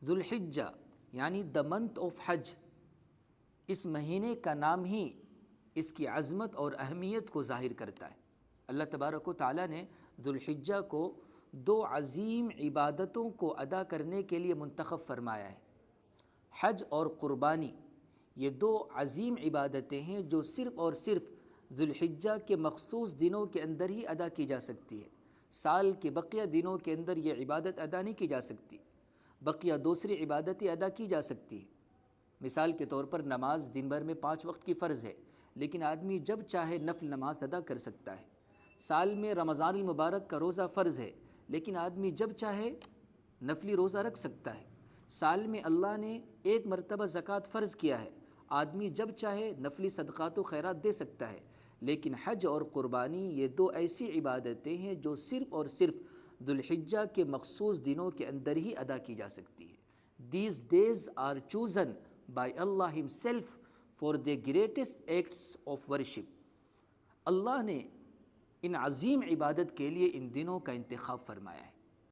ذوالحجہ یعنی the month of حج، اس مہینے کا نام ہی اس کی عظمت اور اہمیت کو ظاہر کرتا ہے۔ اللہ تبارک و تعالیٰ نے ذوالحجہ کو 2 عظیم عبادتوں کو ادا کرنے کے لیے منتخب فرمایا ہے۔ حج اور قربانی، یہ 2 عظیم عبادتیں ہیں جو صرف اور صرف ذوالحجہ کے مخصوص دنوں کے اندر ہی ادا کی جا سکتی ہے۔ سال کے بقیہ دنوں کے اندر یہ عبادت ادا نہیں کی جا سکتی، بقیہ دوسری عبادتیں ادا کی جا سکتی ہیں۔ مثال کے طور پر نماز دن بھر میں 5 وقت کی فرض ہے، لیکن آدمی جب چاہے نفل نماز ادا کر سکتا ہے۔ سال میں رمضان المبارک کا روزہ فرض ہے، لیکن آدمی جب چاہے نفلی روزہ رکھ سکتا ہے۔ سال میں اللہ نے 1 مرتبہ زکوٰۃ فرض کیا ہے، آدمی جب چاہے نفلی صدقات و خیرات دے سکتا ہے۔ لیکن حج اور قربانی یہ 2 ایسی عبادتیں ہیں جو صرف اور صرف ذوالحجہ کے مخصوص دنوں کے اندر ہی ادا کی جا سکتی ہے۔ These days are chosen by Allah himself for the greatest acts of worship۔ اللہ نے ان عظیم عبادت کے لیے ان دنوں کا انتخاب فرمایا ہے۔